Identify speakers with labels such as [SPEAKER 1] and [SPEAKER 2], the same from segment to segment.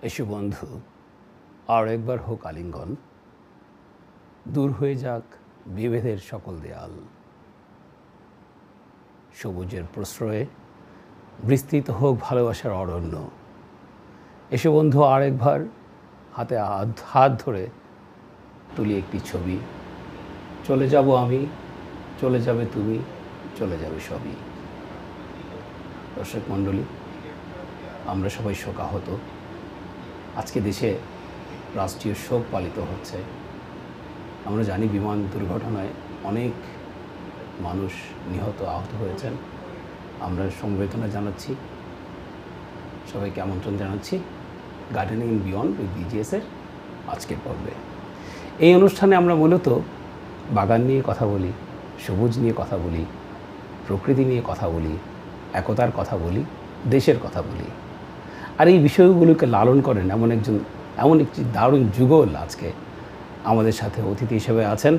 [SPEAKER 1] এসো বন্ধু, আর একবার হোক আলিঙ্গন, দূর হয়ে যাক বিভেদের সকল দেয়াল। সবুজের প্রশ্রয়ে বিস্তৃত হোক ভালোবাসার অরণ্য। এসো বন্ধু, আর একবার হাতে হাত ধরে তুলি একটি ছবি। চলে যাব আমি, চলে যাবে তুমি, চলে যাবে সবই। দর্শক মণ্ডলী, আমরা সবাই শোকাহত। আজকে দেশে রাষ্ট্রীয় শোক পালিত হচ্ছে। আমরা জানি বিমান দুর্ঘটনায় অনেক মানুষ নিহত আহত হয়েছেন। আমরা সমবেদনা জানাচ্ছি, সবাইকে আমন্ত্রণ জানাচ্ছি গার্ডেনিং ইন বিয়ন্ড উইথ বিজিএসের আজকের পর্বে। এই অনুষ্ঠানে আমরা মূলত বাগান নিয়ে কথা বলি, সবুজ নিয়ে কথা বলি, প্রকৃতি নিয়ে কথা বলি, একতার কথা বলি, দেশের কথা বলি। আর এই বিষয়গুলোকে লালন করেন এমন একটি দারুণ যুগল আজকে আমাদের সাথে অতিথি হিসেবে আছেন।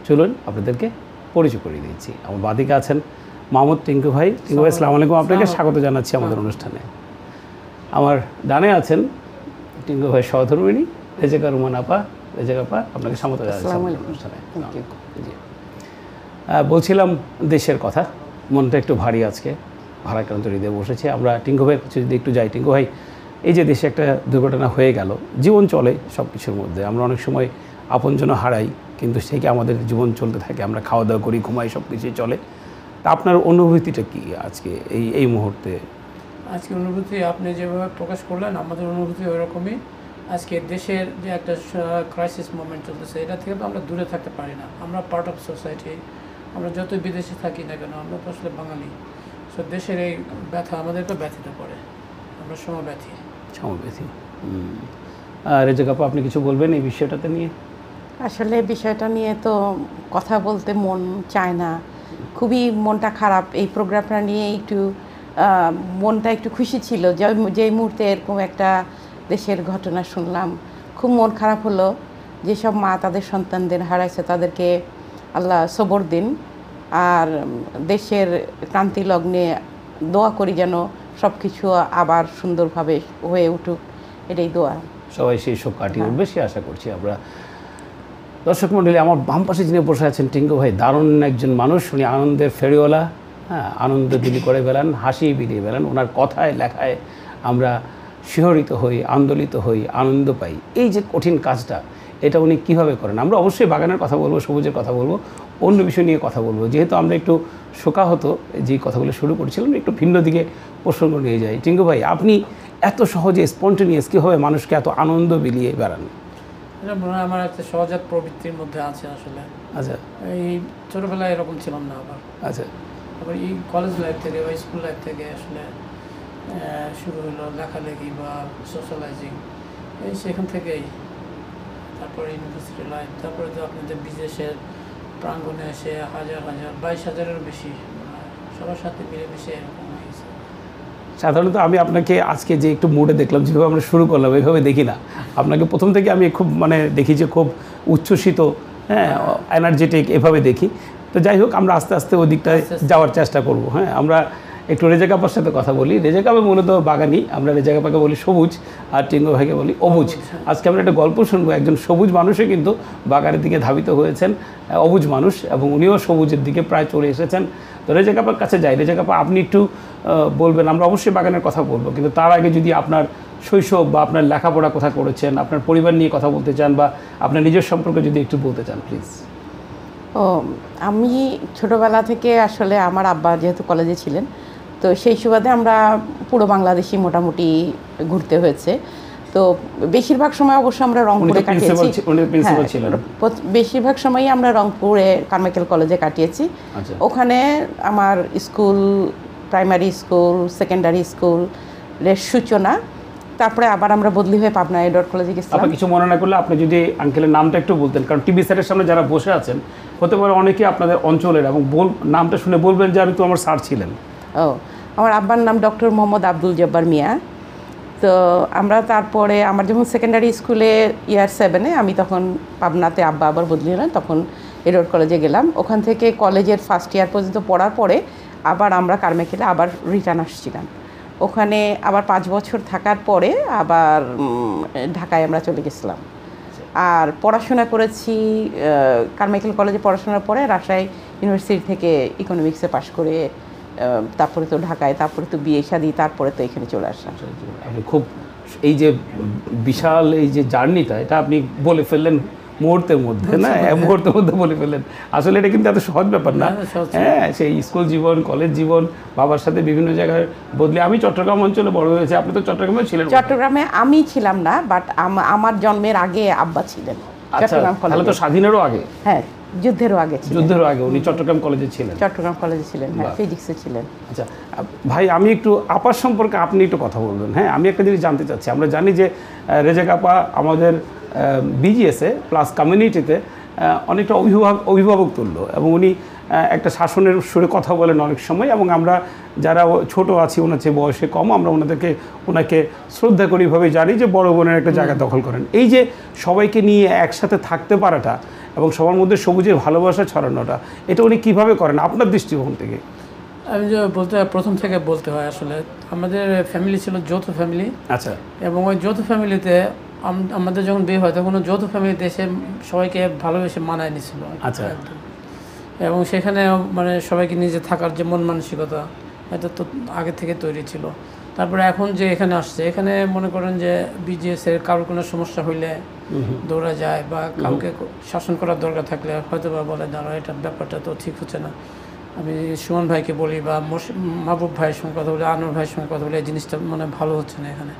[SPEAKER 1] চলুন আপনাদেরকে পরিচয় করিয়ে দিচ্ছি। আমার বাদিকে আছেন মাহমুদ টিঙ্কু ভাই। টিঙ্কু ভাই, আসসালামু আলাইকুম। আপনাকে স্বাগত জানাচ্ছি আমাদের অনুষ্ঠানে। আমার ডানে আছেন টিঙ্কু ভাই সহধর্মিণী রেজেকা রুমান আপা। রেজেকা আপা, আপনাকে স্বাগত জানাচ্ছি আমাদের অনুষ্ঠানে। জি, বলছিলাম দেশের কথা। মনটা একটু ভারী আজকে, ভারাক্রান্ত হৃদয়ে বসেছে। আমরা টিঙ্কু ভাইয়ের কাছে যদি একটু যাই, টিঙ্কু ভাই, এই যে দেশে একটা দুর্ঘটনা হয়ে গেল, জীবন চলে সব কিছুর মধ্যে, আমরা অনেক সময় আপনজন হারাই, কিন্তু সেই আমাদের জীবন চলতে থাকে, আমরা খাওয়া দাওয়া করি, ঘুমাই, সব কিছুই চলে। তা আপনার অনুভূতিটা কি আজকে এই মুহূর্তে?
[SPEAKER 2] আজকে অনুভূতি আপনি যেভাবে প্রকাশ করলেন, আমাদের অনুভূতি ওইরকমই। আজকে দেশের যে একটা ক্রাইসিস মোমেন্ট চলতেছে, এটা থেকে তো আমরা দূরে থাকতে পারি না। আমরা পার্ট অফ সোসাইটি। আমরা যতই বিদেশে থাকি না কেন, আমরা তো আসলে বাঙালি। সো দেশের এই ব্যথা আমাদেরকে ব্যথিত করে, আমরা সমব্যথী।
[SPEAKER 1] রেজেকা আপা, আপনি কিছু বলবেন এই বিষয়টাতে নিয়ে?
[SPEAKER 3] আসলে বিষয়টা নিয়ে তো কথা বলতে মন চায় না, খুবই মনটা খারাপ। এই প্রোগ্রামটা নিয়ে মনটা একটু খুশি ছিল যে মুহূর্তে এরকম একটা দেশের ঘটনা শুনলাম। খুব মন খারাপ হলো। যেসব মা তাদের সন্তানদের হারাইছে তাদেরকে আল্লাহ সবর দিন। আর দেশের ক্রান্তি লগ্নে দোয়া করি যেন সব কিছু আবার সুন্দরভাবে হয়ে উঠুক, এটাই দোয়া।
[SPEAKER 1] সবাই সেই শোক কাটিয়ে উঠবে সে আশা করছি আমরা। দর্শক মণ্ডলী, আমার বাম পাশে যিনি বসে আছেন টিঙ্কু ভাই, দারুণ একজন মানুষ। উনি আনন্দের ফেরিওয়ালা। আনন্দ বিলি করে বেড়ান, হাসি বিলিয়ে বেড়ান। ওনার কথায় লেখায় আমরা শিহরিত হই, আন্দোলিত হই, আনন্দ পাই। এই যে কঠিন কাজটা, এটা উনি কীভাবে করেন? আমরা অবশ্যই বাগানের কথা বলবো, সবুজের কথা বলবো, অন্য বিষয় নিয়ে কথা বলবো। যেহেতু আমরা একটু শোকাহত, যে কথাগুলো শুরু করেছিলাম, একটু ভিন্ন দিকে প্রসঙ্গ নিয়ে যাই। টিঙ্কু ভাই, আপনি এত সহজে স্পন্টেনিয়াস কীভাবে মানুষকে এত আনন্দ বিলিয়ে বেড়ান?
[SPEAKER 2] এটা মনে হয় আমার একটা সহজাত প্রবৃত্তির মধ্যে আছে আসলে।
[SPEAKER 1] আচ্ছা,
[SPEAKER 2] এই ছোটোবেলায় এরকম ছিলাম না।
[SPEAKER 1] আচ্ছা,
[SPEAKER 2] আবার এই কলেজ লাইফ থেকে বা স্কুল লাইফ থেকে আসলে শুরু হলো লেখালেখি বা সোশ্যালাইজিং, এই সেখান থেকেই। তারপরে ইউনিভার্সিটি লাইফ, তারপরে তো আপনাদের বিদেশের প্রাঙ্গণে এসে হাজার 22,000-এরও বেশি সবার সাথে মিলেমিশে এরকম হয়েছে।
[SPEAKER 1] সাধারণত আমি আপনাকে আজকে যে একটু মুডে দেখলাম, যেভাবে আমরা শুরু করলাম, এইভাবে দেখি না আপনাকে। প্রথম থেকে আমি খুব দেখি যে খুব উচ্ছ্বসিত, এনার্জেটিক, এভাবে দেখি। তো যাই হোক, আমরা আস্তে আস্তে ওই দিকটায় যাওয়ার চেষ্টা করব। আমরা একটু রেজেকা আপার সাথে কথা বলি। রেজেকা আপা মূলত বাগানি, আমরা রেজেকা আপাকে বলি সবুজ, আর টিঙ্কু ভাইকে বলি অবুজ। আজকে আমরা একটা গল্প শুনবো। একজন সবুজ মানুষও কিন্তু বাগানের দিকে ধাবিত হয়েছেন, অবুজ মানুষ, এবং উনিও সবুজের দিকে প্রায় চলে এসেছেন। তো রেজেকা আপার কাছে যাই। রেজেকা আপা, আপনি একটু বলবেন। আমরা অবশ্যই বাগানের কথা বলবো, কিন্তু তার আগে যদি আপনার শৈশব বা আপনার লেখাপড়া কোথায় করেছেন, আপনার পরিবার নিয়ে কথা বলতে চান, বা আপনার নিজের সম্পর্কে যদি একটু বলতে চান, প্লিজ।
[SPEAKER 3] আমি ছোটোবেলা থেকে আসলে আমার আব্বা যেহেতু কলেজে ছিলেন, তো সেই সুবাদে আমরা পুরো বাংলাদেশি মোটামুটি ঘুরতে হয়েছে। তো বেশিরভাগ সময় অবশ্য আমরা রংপুরে কাটিয়েছি। বেশিরভাগ সময়ই আমরা রংপুরে কারমাইকেল কলেজে কাটিয়েছি। ওখানে আমার স্কুল, প্রাইমারি স্কুল, সেকেন্ডারি স্কুলের সূচনা। তারপরে আবার আমরা বদলি হয়ে পাবনা এডওয়ার্ড কলেজে গেছিলাম।
[SPEAKER 1] আপনি কিছু মনে না করলে আপনি যদি আঙ্কেলের নামটা একটু বলতেন, কারণ টিভি সেটের সামনে যারা বসে আছেন হতে পারে অনেকেই আপনাদের অঞ্চলের, এবং নামটা শুনে বলবেন যে আমি তো আমার স্যার ছিলেন।
[SPEAKER 3] আমার আব্বার নাম ডক্টর মোহাম্মদ আব্দুল জব্বার মিয়া। তো আমরা তারপরে আমার যখন সেকেন্ডারি স্কুলে ইয়ার 7-এ, আমি তখন পাবনাতে, আব্বা আবার বদলি হলেন, তখন এডওয়ার্ড কলেজে গেলাম। ওখান থেকে কলেজের ফার্স্ট ইয়ার পর্যন্ত পড়ার পরে আবার আমরা কারমাইকেলে আবার রিটার্ন আসছিলাম। ওখানে আবার 5 বছর থাকার পরে আবার ঢাকায় আমরা চলে গেছিলাম। আর পড়াশোনা করেছি কারমাইকেল কলেজে পড়াশোনার পরে রাজশাহী ইউনিভার্সিটি থেকে ইকোনমিক্সে পাশ করে তারপরে তো ঢাকায়, তারপরে তো বিয়ে শাদী, তারপরে তো এখানে চলে আসলাম।
[SPEAKER 1] আপনি খুব এই যে বিশাল এই যে জার্নিটা, এটা আপনি বলে ফেললেন মুহূর্তের মধ্যে, না মুহূর্তের মধ্যে বলে ফেললেন। আসলে এটা কিন্তু এত সহজ ব্যাপার না। হ্যাঁ, সেই স্কুল জীবন, কলেজ জীবন, বাবার সাথে বিভিন্ন জায়গায় বদলে। আমি চট্টগ্রাম অঞ্চলে বড় হয়েছি, আপনি তো চট্টগ্রামে ছিলেন?
[SPEAKER 3] চট্টগ্রামে আমি ছিলাম না, বাট আমার জন্মের আগে আব্বা ছিলেন চট্টগ্রাম কলেজে।
[SPEAKER 1] তাহলে তো স্বাধীনেরও আগে?
[SPEAKER 3] হ্যাঁ, যুদ্ধেরও আগে ছিলেন।
[SPEAKER 1] যুদ্ধেরও আগে উনি চট্টগ্রাম কলেজে ছিলেন?
[SPEAKER 3] চট্টগ্রাম কলেজে ছিলেন, হ্যাঁ, ফিজিক্সে ছিলেন।
[SPEAKER 1] আচ্ছা ভাই, আমি একটু আপার সম্পর্কে আপনি একটু কথা বলবেন। হ্যাঁ, আমি একটা জিনিস জানতে চাচ্ছি। আমরা জানি যে রেজাক আপা আমাদের বিজিএসে প্লাস কমিউনিটিতে অনেকটা অভিভাবক তুল্য, এবং উনি একটা শাসনের সুরে কথা বলেন অনেক সময়, এবং আমরা যারা ছোট আছি, ওনার চেয়ে বয়সে কম, আমরা ওনাকে শ্রদ্ধা করি, ভাবে জানি যে বড় বোনের একটা জায়গা দখল করেন। এই যে সবাইকে নিয়ে একসাথে থাকতে পারাটা এবং সবার মধ্যে সবুজের ভালোবাসা ছড়ানোটা, এটা উনি কীভাবে করেন আপনার দৃষ্টিকোণ থেকে?
[SPEAKER 2] আমি যে প্রথম থেকে বলতে হয়, আসলে আমাদের ফ্যামিলি ছিল যৌথ ফ্যামিলি।
[SPEAKER 1] আচ্ছা।
[SPEAKER 2] এবং ওই যৌথ ফ্যামিলিতে আমাদের যখন বিয়ে হয় তখন যৌথ ফ্যামিলিতে এসে সবাইকে ভালোবেসে মানায় নিয়েছিল।
[SPEAKER 1] আচ্ছা।
[SPEAKER 2] এবং সেখানে মানে সবাইকে নিজে থাকার যে মন মানসিকতা, এটা তো আগে থেকে তৈরি ছিল। তারপরে এখন যে এখানে আসছে, এখানে মনে করেন যে বিজিএসের কারোর কোনো সমস্যা হইলে দৌড়া যায়, বা কাউকে শাসন করার দরকার থাকলে হয়তো বা বলে, দাঁড়া এটা ব্যাপারটা তো ঠিক হচ্ছে না। আমি সুমন ভাইকে বলি বা মাহবুব ভাইয়ের সঙ্গে কথা বলি, আনোয়ার ভাইয়ের সঙ্গে কথা বলি, এই জিনিসটা মানে ভালো হচ্ছে না এখানে।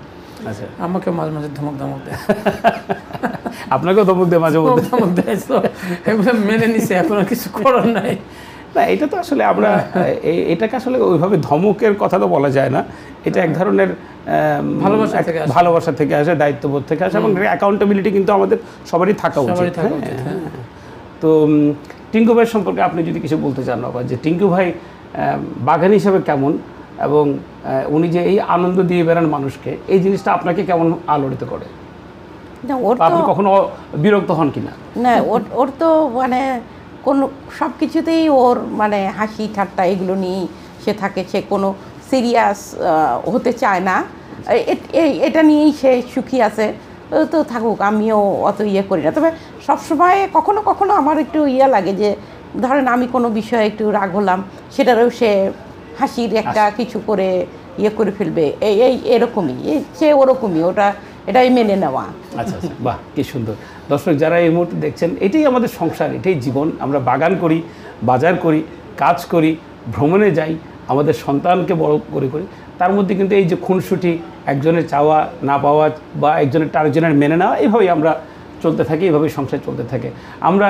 [SPEAKER 1] আচ্ছা।
[SPEAKER 2] আমাকে মাঝে মাঝে ধমক দেয়।
[SPEAKER 1] আপনাকেও ধমক দেয় মাঝে মধ্যে?
[SPEAKER 2] ধমক দেয়, এগুলো মেনে নিছে, এখন আর কিছু করার নাই।
[SPEAKER 1] না, এটা তো আসলে আমরা এটাকে আসলে ওইভাবে ধমকের কথা তো বলা যায় না। এটা এক ধরনের ভালোবাসা থেকে আসে, দায়িত্ববোধ থেকে আসে, এবং অ্যাকাউন্টেবিলিটি কিন্তু আমাদের সবারই থাকা উচিত। তো টিঙ্কু ভাই সম্পর্কে আপনি যদি কিছু বলতে চান, আবার যে টিঙ্কু ভাই বাগান হিসেবে কেমন, এবং উনি যে এই আনন্দ দিয়ে বেড়ান মানুষকে, এই জিনিসটা আপনাকে কেমন আলোড়িত করে? আপনি কখনো বিরক্ত হন কিনা?
[SPEAKER 3] না, ওর তো মানে কোনো সব কিছুতেই ওর মানে হাসি ঠাট্টা এগুলো নিয়েই সে থাকে। সে কোনো সিরিয়াস হতে চায় না, এটা নিয়েই সে সুখী আছে। তো থাকুক, আমিও অত করি না। তবে সবসময় কখনো কখনো আমার একটু লাগে যে, ধরেন আমি কোনো বিষয়ে একটু রাগ হলাম, সেটারও সে হাসির একটা কিছু করে করে ফেলবে, এরকমই সে ওরকমই, এটাই মেনে নেওয়া।
[SPEAKER 1] আচ্ছা আচ্ছা, বাহ, কি সুন্দর। দর্শক যারা এই মুহূর্তে দেখছেন, এটাই আমাদের সংসার, এটাই জীবন। আমরা বাগান করি, বাজার করি, কাজ করি, ভ্রমণে যাই, আমাদের সন্তানকে বড় করি। তার মধ্যে কিন্তু এই যে খুনসুটি, একজনের চাওয়া না পাওয়া বা আরেকজনের মেনে নেওয়া, এইভাবেই আমরা চলতে থাকি, এইভাবেই সংসার চলতে থাকে। আমরা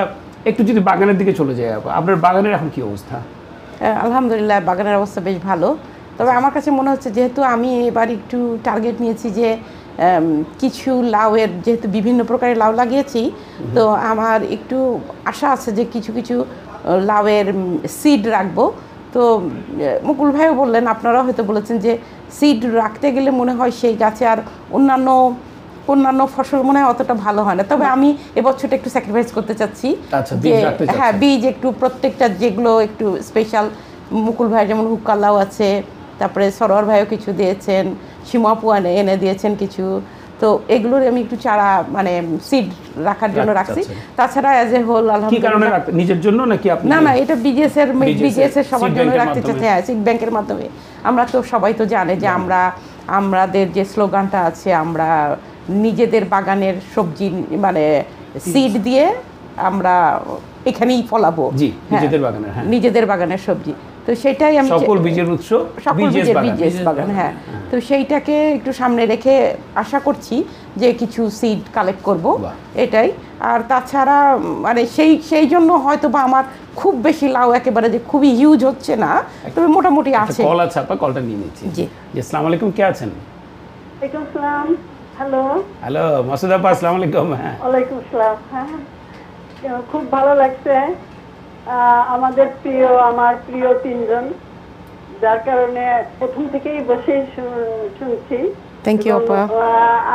[SPEAKER 1] একটু যদি বাগানের দিকে চলে যাই, আপনার বাগানের এখন কী অবস্থা?
[SPEAKER 3] আলহামদুলিল্লাহ, বাগানের অবস্থা বেশ ভালো। তবে আমার কাছে মনে হচ্ছে, যেহেতু আমি এবার একটু টার্গেট নিয়েছি যে কিছু লাউয়ের, যেহেতু বিভিন্ন প্রকারের লাউ লাগিয়েছি, তো আমার একটু আশা আছে যে কিছু কিছু লাউয়ের সিড রাখবো। তো মুকুল ভাইও বললেন, আপনারাও হয়তো বলেছেন যে সিড রাখতে গেলে মনে হয় সেই গাছে আর অন্যান্য ফসল মনে হয় অতটা ভালো হয় না। তবে আমি এবছরটা একটু স্যাক্রিফাইস করতে চাচ্ছি যে হ্যাঁ, বীজ একটু প্রত্যেকটা যেগুলো একটু স্পেশাল, মুকুল ভাই যেমন হুক্কা লাউ আছে, তারপরে সরোয়ার ভাইও কিছু দিয়েছেন, সীমাপু এনে দিয়েছেন কিছু। তো এগুলোর আমি একটু চারা মানে সিড রাখার জন্য রাখছি। তাছাড়া অ্যাজ এ হোল
[SPEAKER 1] আলহামদুলিল্লাহ। নিজের জন্য নাকি আপনি?
[SPEAKER 3] না, এটা বিজিএস এর সবার জন্য রাখতে চাচ্ছি। হ্যাঁ, সিড ব্যাংকের মাধ্যমে। আমরা তো সবাই তো জানে যে আমাদের যে স্লোগানটা আছে, আমরা নিজেদের বাগানের সবজি মানে সিড দিয়ে আমরা এখানেই ফলাবো। নিজেদের বাগানের সবজি। তো সেটাই আমি
[SPEAKER 1] সকল বীজের উৎস,
[SPEAKER 3] বিজিএস বাগান। হ্যাঁ, তো সেইটাকে একটু সামনে রেখে আশা করছি যে কিছু সিড কালেক্ট করব, এটাই। আর তাছাড়া মানে সেই জন্য হয়তো বা আমার খুব বেশি লাউ একেবারে যে খুবই হিউজ হচ্ছে না, তবে মোটামুটি আছে।
[SPEAKER 1] কল আছে, আপনার কলটা নিয়ে নিচ্ছি। জি, আসসালামু আলাইকুম, কে আছেন?
[SPEAKER 4] ওয়ালাইকুম আসসালাম। হ্যালো
[SPEAKER 1] মাসুদ আপা, আসসালামু আলাইকুম। হ্যাঁ,
[SPEAKER 4] ওয়ালাইকুম আসসালাম। হ্যাঁ, খুব ভালো লাগছে। আমার প্রিয় তিনজন, যার কারণে প্রথম থেকেই বসে শুনছি।
[SPEAKER 3] থ্যাংক ইউ আপা।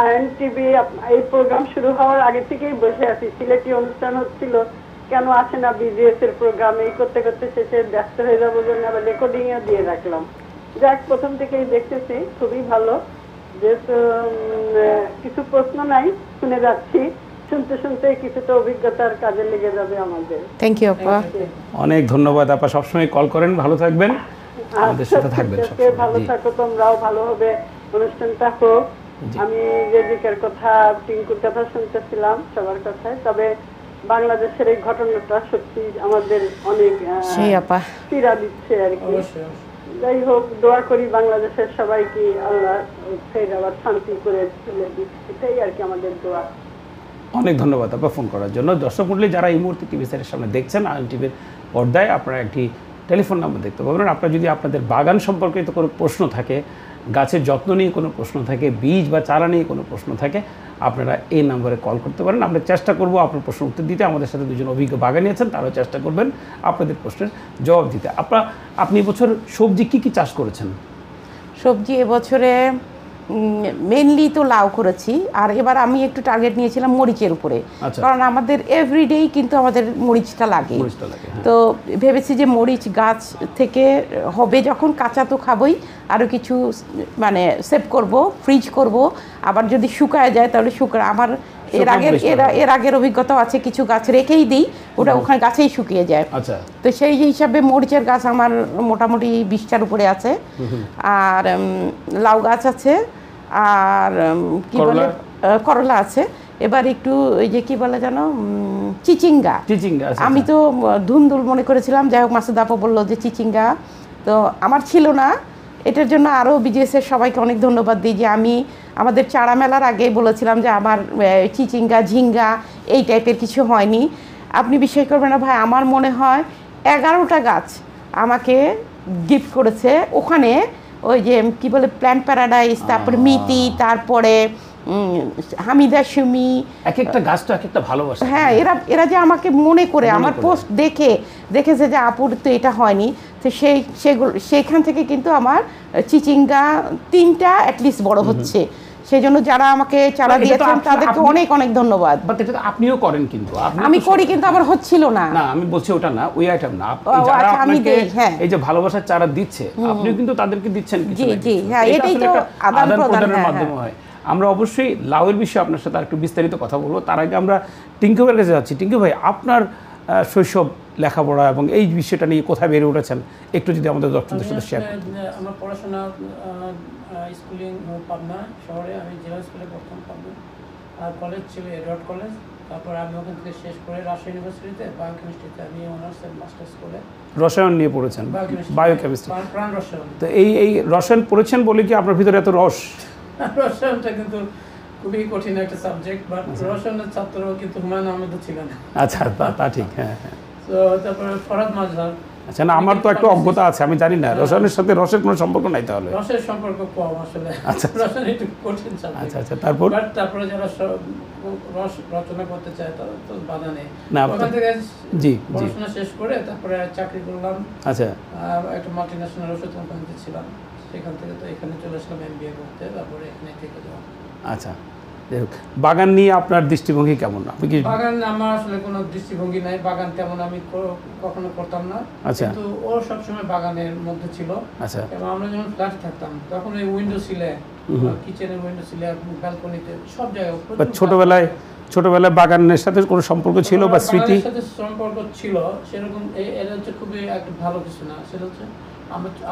[SPEAKER 4] আয়ন টিভি এই প্রোগ্রাম শুরু হওয়ার আগে থেকেই বসে আছি। সিলেটি অনুষ্ঠান হচ্ছিল, কেন আসে না বিজিএস এর প্রোগ্রাম, এই করতে করতে শেষে ব্যস্ত হয়ে যাবো জন্য আবার রেকর্ডিংও দিয়ে রাখলাম। যাক, প্রথম থেকেই দেখতেছি খুবই ভালো। যেহেতু কিছু প্রশ্ন নাই, শুনে যাচ্ছি, শুনতে শুনতে কিছুটা অভিজ্ঞতার কাজে লেগে যাবে আমাদের।
[SPEAKER 3] থ্যাংক ইউ আপা।
[SPEAKER 1] অনেক ধন্যবাদ আপা, সবসময় কল করেন, ভালো থাকবেন, আমাদের সাথে থাকবেন
[SPEAKER 4] আচ্ছা,
[SPEAKER 1] সবসময়।
[SPEAKER 4] ভালো
[SPEAKER 1] জি।
[SPEAKER 4] থাকো, তোমরাও ভালো হবে, অনুষ্ঠানটা হোক।
[SPEAKER 1] জি।
[SPEAKER 4] আমি রেজিকের কথা, টিঙ্কুর কথা শুনতেছিলাম সবার কথায়, তবে বাংলাদেশের এই ঘটনাটা সত্যি আমাদের অনেক
[SPEAKER 3] সেই আপা।
[SPEAKER 4] পীড়া দিচ্ছে আর কি।
[SPEAKER 2] অবশ্যই
[SPEAKER 4] যাই হোক, দোয়া করি বাংলাদেশের সবাইকে আল্লাহ ফের আবার শান্তি করে তুলে দিক, এটাই আর কি আমাদের দোয়া।
[SPEAKER 1] অনেক ধন্যবাদ আপা ফোন করার জন্য। দর্শক মণ্ডলী যারা এই মুহূর্তে টিভি সেটের সামনে দেখছেন, আয়ন টিভির পর্দায় আপনারা একটি টেলিফোন নাম্বার দেখতে পাবেন। আপনারা যদি আপনাদের বাগান সম্পর্কিত কোনো প্রশ্ন থাকে, গাছের যত্ন নিয়ে কোনো প্রশ্ন থাকে, বীজ বা চারা নিয়ে কোনো প্রশ্ন থাকে, আপনারা এই নম্বরে কল করতে পারেন। আমরা চেষ্টা করব আপনার প্রশ্ন উত্তর দিতে। আমাদের সাথে দুজন অভিজ্ঞ বাগানি আছেন, তারাও চেষ্টা করবেন আপনাদের প্রশ্নের জবাব দিতে। আপনি এবছর সবজি কি চাষ করেছেন?
[SPEAKER 3] সবজি এবছরে মেনলি তো লাউ করেছি, আর এবার আমি একটু টার্গেট নিয়েছিলাম মরিচের উপরে,
[SPEAKER 1] আচ্ছা।
[SPEAKER 3] কারণ আমাদের এভরিডেই কিন্তু আমাদের মরিচটা লাগে।
[SPEAKER 1] মরিচটা লাগে, হ্যাঁ।
[SPEAKER 3] তো ভেবেছি যে মরিচ গাছ থেকে হবে যখন, কাঁচা তো খাবই, আরও কিছু মানে সেভ করব, ফ্রিজ করব, আবার যদি শুকায় যায় তাহলে আমার এর আগের অভিজ্ঞতাও আছে, কিছু গাছ রেখেই দিই, ওটা ওখানে গাছেই শুকিয়ে যায়।
[SPEAKER 1] আচ্ছা।
[SPEAKER 3] তো সেই হিসাবে মরিচের গাছ আমার মোটামুটি 20টার উপরে আছে, আর লাউ গাছ আছে, আর কি বলে করলা আছে। এবার একটু ওই যে কি বলে জানো, চিচিঙ্গা। আমি তো ধুন্দুল মনে করেছিলাম, যাই হোক মাসুদ আপা বললো যে চিচিঙ্গা, তো আমার ছিল না। এটার জন্য আরও বিজেএসের সবাইকে অনেক ধন্যবাদ দিই যে আমি আমাদের চারা মেলার আগেই বলেছিলাম যে আমার চিচিঙ্গা, ঝিঙ্গা এই টাইপের কিছু হয়নি। আপনি বিশ্বাস করবেন না ভাই, আমার মনে হয় 11টা গাছ আমাকে গিফট করেছে ওখানে, ওই যে কি বলে প্ল্যান্ট প্যারাডাইস, তারপরে মিতি, তারপরে হামিদা সুমি,
[SPEAKER 1] এক একটা গাছ তো এক একটা ভালোবাসা।
[SPEAKER 3] হ্যাঁ, এরা যে আমাকে মনে করে আমার পোস্ট দেখেছে যে আপুর তো এটা হয়নি, তো সেইখান থেকে কিন্তু আমার চিচিঙ্গা 3টা অ্যাটলিস্ট বড় হচ্ছে। সেই জন্য যারা আমাকে চারা দিয়েছেন তাদেরকে অনেক অনেক ধন্যবাদ।
[SPEAKER 1] বাট এটা আপনিও করেন কিন্তু,
[SPEAKER 3] আমি করি কিন্তু আবার হচ্ছিল না।
[SPEAKER 1] না, আমি বলছি ওটা না, ওই আইটেম না। যারা আপনাকে এই যে ভালোবাসার চারা দিচ্ছে, আপনিও কিন্তু তাদেরকে দিচ্ছেন কিছু না কিছু।
[SPEAKER 3] হ্যাঁ, এটাই তো
[SPEAKER 1] আদান প্রদানের মাধ্যমে হয়। আমরা অবশ্যই লাউয়ের বিষয়ে আপনার সাথে আরেকটু বিস্তারিত কথা বলবো। তার আগে আমরা টিঙ্কু ভাইয়ের কাছে যাচ্ছি। টিঙ্কু ভাই, আপনার শৈশব, লেখাপড়া এবং এই বিষয়টা নিয়ে কোথায় বেড়ে উঠেছেন একটু যদি আমাদের দর্শকদের সাথে শেয়ার করেন।
[SPEAKER 2] আমার পড়াশোনা স্কুলিং পাবনা শহরে, আমি জেলা স্কুলে পড়তাম পাবনা, আর কলেজ ছিল এডওয়ার্ড কলেজ। তারপর আমি ওখান থেকে শেষ করে রাজশাহী ইউনিভার্সিটিতে বায়োকেমিস্ট্রিতে আমি অনার্স এন্ড মাস্টার্স করে
[SPEAKER 1] রসায়ন নিয়ে পড়েছেন, বায়োকেমিস্ট্রি।
[SPEAKER 2] প্রাণ রসায়ন।
[SPEAKER 1] তো এই রসায়ন পড়েছেন বলে কি আপনার ভিতরে এত রস?
[SPEAKER 2] রসায়নটা কিন্তু খুবই কঠিন একটা সাবজেক্ট, বাট রসায়নের ছাত্র কিন্তু হুমায়ুন আহমেদও ছিলেন।
[SPEAKER 1] আচ্ছা, তা ঠিক, হ্যাঁ হ্যাঁ।
[SPEAKER 2] তো তারপরে ফরহাদ মাজহার।
[SPEAKER 1] আচ্ছা, না আমার তো একটু অজ্ঞতা আছে, আমি জানি না রসায়নের সাথে রসের কোনো সম্পর্ক নাই তাহলে।
[SPEAKER 2] রসের সম্পর্ক কম আসলে।
[SPEAKER 1] আচ্ছা,
[SPEAKER 2] রসায়ন একটু কঠিন সাবজেক্ট।
[SPEAKER 1] আচ্ছা আচ্ছা, তারপরে
[SPEAKER 2] যারা রস রচনা করতে চায় তাদের তো বাধা নেই।
[SPEAKER 1] না,
[SPEAKER 2] ওখান থেকে
[SPEAKER 1] জি
[SPEAKER 2] পড়াশোনা শেষ করে তারপরে চাকরি করলাম।
[SPEAKER 1] আচ্ছা,
[SPEAKER 2] একটা মাল্টিন্যাশনাল ওষুধ কোম্পানিতে ছিলাম, সেখান থেকে তো এখানে চলে আসলাম MBA করতে, তারপরে এখানে থেকে যাওয়া।
[SPEAKER 1] আচ্ছা, বাগান নিয়ে আপনার দৃষ্টিভঙ্গি কেমন? আপনি কি
[SPEAKER 2] বাগান, আমার আসলে কোনো দৃষ্টিভঙ্গি নাই, বাগান তেমন আমি কখনো করতাম না।
[SPEAKER 1] আচ্ছা।
[SPEAKER 2] কিন্তু ও সবসময় বাগানের মধ্যে ছিল।
[SPEAKER 1] আচ্ছা।
[SPEAKER 2] এবং আমরা যখন ফ্ল্যাটে থাকতাম তখন ওই উইন্ডো সিলে, কিচেনের উইন্ডো সিলে, ব্যালকনিতে, সব জায়গায়
[SPEAKER 1] ছোটবেলায় বাগানের সাথে কোনো সম্পর্ক ছিল বা স্মৃতি?
[SPEAKER 2] সাথে সম্পর্ক ছিল সেরকম। এটা হচ্ছে খুবই একটা ভালো কিছু না, সেটা হচ্ছে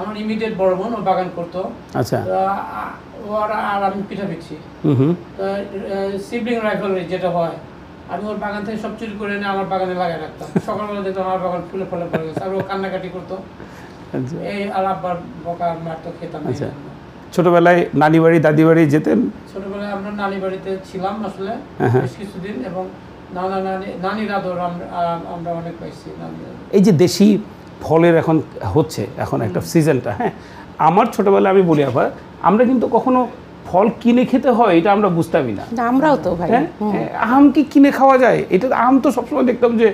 [SPEAKER 2] আমার ইমিডিয়েট বড় বোন ও বাগান করতো।
[SPEAKER 1] আচ্ছা।
[SPEAKER 2] আর আমি পিঠা পিচ্ছি, সিবলিং রাইভালরি যেটা হয়, আমি ওর বাগান থেকে সব চুরি করে এনে আমার বাগানে লাগিয়ে রাখতাম। সকালবেলা দেখতাম আমার বাগান ফুলে ফলে পড়ে গেছে, আর ও কান্নাকাটি করতো। এই আর আব্বার বকা মারতো, খেতাম।
[SPEAKER 1] ছোটবেলায় নানি বাড়ি, দাদি বাড়ি যেতেন?
[SPEAKER 2] ছোটবেলায় আমরা নানি বাড়িতে ছিলাম আসলে বেশ কিছুদিন, এবং নানির আদর আমরা অনেক পাইছি।
[SPEAKER 1] এই যে দেশি ফলের এখন একটা সিজনটা, হ্যাঁ, আমার ছোটবেলায় আমি বলি আবার, আমরা কিন্তু কখনো ফল কিনে খেতে হয় এটা আমরা বুঝতামই না।
[SPEAKER 3] আমরাও তো ভাই,
[SPEAKER 1] আম কি কিনে খাওয়া যায়? এটা আম তো সবসময় দেখতাম যে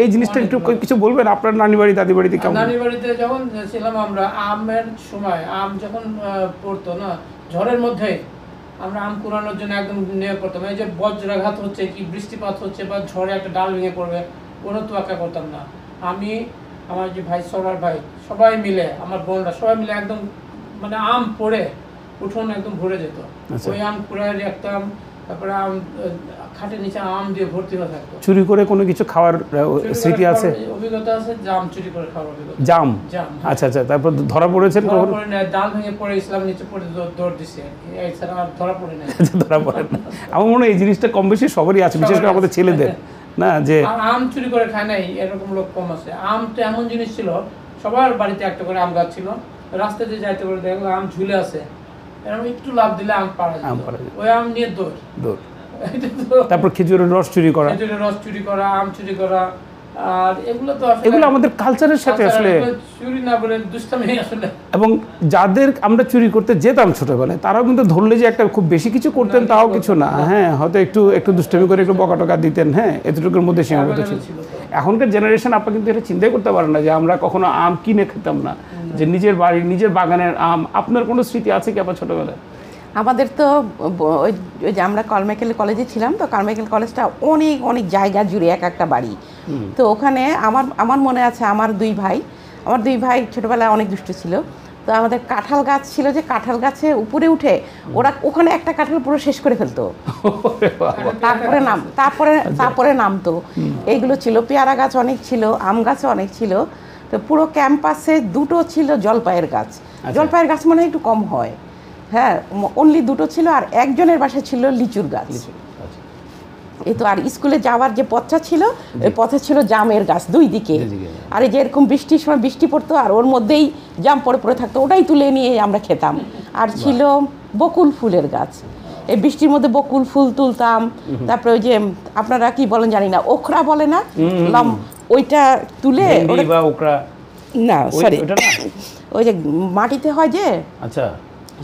[SPEAKER 1] এই জিনিসটা একটু কিছু বলবেন আপনার নানি বাড়ি, দাদি বাড়িতে কেমন?
[SPEAKER 2] নানি বাড়িতে যখন ছিলাম আমরা, আমের সময় আম যখন পড়তো না, ঝড়ের মধ্যে আমরা আম কুড়ানোর জন্য একদম নিয়ে পড়তাম। এই যে বজ্রাঘাত হচ্ছে, কি বৃষ্টিপাত হচ্ছে, বা ঝড়ে একটা ডাল ভেঙে পড়বে, কোনো তোয়াক্কা করতাম না। আমি, আমার যে ভাই, সবার ভাই, সবাই মিলে, আমার বোনরা সবাই মিলে একদম মানে আম পড়ে উঠোন একদম ভরে যেত।
[SPEAKER 1] আচ্ছা।
[SPEAKER 2] ওই আম কুড়ায় রাখতাম, তারপরে আম খাটের নিচে আম দিয়ে ভর্তি হয়ে থাকতো।
[SPEAKER 1] চুরি করে কোনো কিছু খাওয়ার স্মৃতি আছে?
[SPEAKER 2] অভিজ্ঞতা আছে, জাম চুরি করে খাওয়ার অভিজ্ঞতা।
[SPEAKER 1] জাম?
[SPEAKER 2] জাম,
[SPEAKER 1] আচ্ছা আচ্ছা, তারপর ধরা পড়েছেন কখন?
[SPEAKER 2] ধরা পড়ে না, ডাল ভেঙে পড়ে ইসলাম নিচে পড়ে দৌড় দিছে, এছাড়া আর ধরা পড়ে না।
[SPEAKER 1] ধরা পড়েন না? আমার মনে হয় এই জিনিসটা কম বেশি সবারই আছে, বিশেষ করে আমাদের ছেলেদের, না যে
[SPEAKER 2] আর আম চুরি করে খায় নাই এরকম লোক কম আছে। আম তো এমন জিনিস ছিল, সবার বাড়িতে একটা করে আম গাছ ছিল, রাস্তাতে যাইতে পারে দেখলো আম ঝুলে আছে, এরকম একটু লাভ দিলে আম পাড়া যেত, ওই আম নিয়ে দৌড়।
[SPEAKER 1] তারপর খেজুরের রস চুরি করা,
[SPEAKER 2] খেজুরের রস চুরি করা, আম চুরি করা, আর এগুলো তো আসলে
[SPEAKER 1] এগুলো আমাদের কালচারের সাথে আসলে
[SPEAKER 2] চুরি না বলে দুষ্টামি আসলে।
[SPEAKER 1] এবং যাদের আমরা চুরি করতে যেতাম ছোটবেলায়, তারাও কিন্তু ধরলে যে একটা খুব বেশি কিছু করতেন তাও কিছু না, হ্যাঁ হয়তো একটু দুষ্টামি করে একটু বকা টকা দিতেন, হ্যাঁ এতটুকুর মধ্যে সীমাবদ্ধ ছিল। এখনকার জেনারেশন আপনি কিন্তু এটা চিন্তাই করতে পারেন না যে আমরা কখনো আম কিনে খেতাম না, যে নিজের বাড়ির নিজের বাগানের আম। আপনার কোনো স্মৃতি আছে কি আপনার ছোটবেলায়?
[SPEAKER 3] আমাদের তো ওই যে আমরা কারমাইকেল কলেজে ছিলাম, তো কারমাইকেল কলেজটা অনেক অনেক জায়গা জুড়ে এক একটা বাড়ি। তো ওখানে আমার মনে আছে আমার দুই ভাই ছোটোবেলায় অনেক দুষ্ট ছিল। তো আমাদের কাঁঠাল গাছ ছিল, যে কাঁঠাল গাছে উপরে উঠে ওরা ওখানে একটা কাঁঠাল পুরো শেষ করে ফেলতো, তারপরে নামতো। এইগুলো ছিল। পেয়ারা গাছ অনেক ছিল, আম গাছ অনেক ছিল। তো পুরো ক্যাম্পাসে দুটো ছিল জলপাইয়ের গাছ। জলপাইয়ের গাছ মনে হয় একটু কম হয়, হ্যাঁ অনলি দুটো ছিল। আর একজনের বাসায় ছিল লিচুর গাছ। এই তো। আর স্কুলে যাওয়ার যে পথটা ছিল, ওই পথে ছিল জামের গাছ দুই দিকে। আর এই যে এরকম বৃষ্টির সময় বৃষ্টি পড়তো, আর ওর মধ্যেই জাম পড়ে থাকতো, ওটাই তুলে নিয়ে আমরা খেতাম। আর ছিল বকুল ফুলের গাছ, এই বৃষ্টির মধ্যে বকুল ফুল তুলতাম। তারপরে ওই যে আপনারা কি বলেন জানি না, ওখরা বলে না, ওইটা তুলে না সরি ওই যে মাটিতে হয় যে, আচ্ছা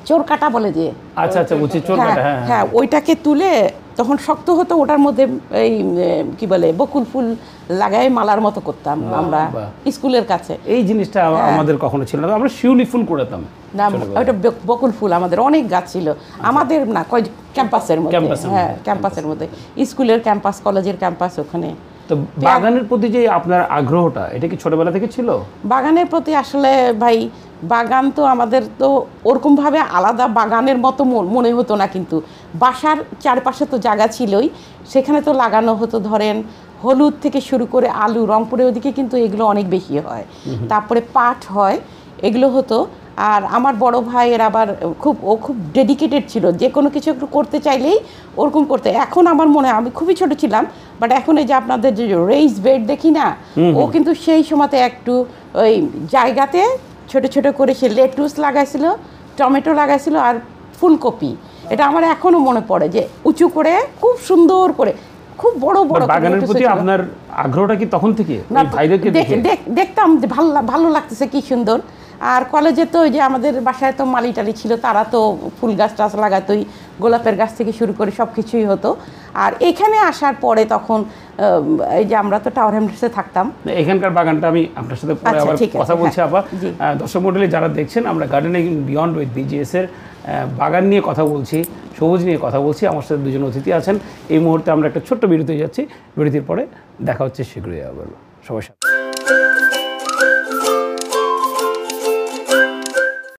[SPEAKER 3] চোর কাটা বলে যে,
[SPEAKER 1] আচ্ছা আচ্ছা বুঝছি, চোর কাটা,
[SPEAKER 3] হ্যাঁ ওইটাকে তুলে তখন শক্ত হতো, ওটার মধ্যে এই কি বলে বকুল ফুল লাগাই মালার মতো করতাম আমরা স্কুলের কাছে।
[SPEAKER 1] এই জিনিসটা আমাদের কখনো ছিল না, আমরা শিউলি ফুল করতাম
[SPEAKER 3] না, ওইটা বকুল ফুল আমাদের অনেক গাছ ছিল। আমাদের না ক্যাম্পাসের মধ্যে, হ্যাঁ ক্যাম্পাসের মধ্যে, স্কুলের ক্যাম্পাস, কলেজের ক্যাম্পাস ওখানে।
[SPEAKER 1] তো বাগানের প্রতি যে আপনার আগ্রহটা, এটা কি ছোটবেলা থেকে ছিল?
[SPEAKER 3] বাগানের প্রতি আসলে ভাই, বাগান তো আমাদের তো ওরকমভাবে আলাদা বাগানের মতো মনে হতো না, কিন্তু বাসার চারপাশে তো জায়গা ছিলই, সেখানে তো লাগানো হতো। ধরেন হলুদ থেকে শুরু করে আলু, রংপুরের ওদিকে কিন্তু এগুলো অনেক বেশি হয়। তারপরে পাট হয়, এগুলো হতো। আর আমার বড় ভাইয়ের আবার খুব ডেডিকেটেড ছিল, যে কোনো কিছু একটু করতে চাইলেই ওরকম করতে। এখন আমার মনে হয়, আমি খুবই ছোট ছিলাম, বাট এখন এই যে আপনাদের যে রেইস বেড দেখি না, ও কিন্তু সেই সময়তে একটু ওই জায়গাতে ছোট ছোট করে সে লেটুস লাগাইছিল, টমেটো লাগাইছিল, আর ফুলকপি। এটা আমার এখনো মনে পড়ে, যে উঁচু করে খুব সুন্দর করে, খুব বড় বড়।
[SPEAKER 1] বাগানের প্রতি আপনার আগ্রহটা কি তখন থেকে?
[SPEAKER 3] দেখতাম যে ভালো লাগতেছে, কি সুন্দর। আর কলেজে তো ওই যে আমাদের বাসায় তো মালি টালি ছিল, তারা তো ফুল গাছ টাছ লাগাতোই, গোলাপের গাছ থেকে শুরু করে সব কিছুই হতো। আর এখানে আসার পরে তখন এই যে আমরা তো টাওয়ার হ্যামলেটসে থাকতাম,
[SPEAKER 1] এখানকার বাগানটা আমি আপনার সাথে পরে আবার কথা বলছি। আপা, দর্শক মণ্ডলী যারা দেখছেন, আমরা গার্ডেনিং বিয়ন্ড উইথ বিজিএস এর বাগান নিয়ে কথা বলছি, সবুজ নিয়ে কথা বলছি। আমার সাথে দুজন অতিথি আছেন। এই মুহূর্তে আমরা একটা ছোট্ট বিরতি যাচ্ছি, বিরতির পরে দেখা হচ্ছে শীঘ্রই আবার সবার সাথে।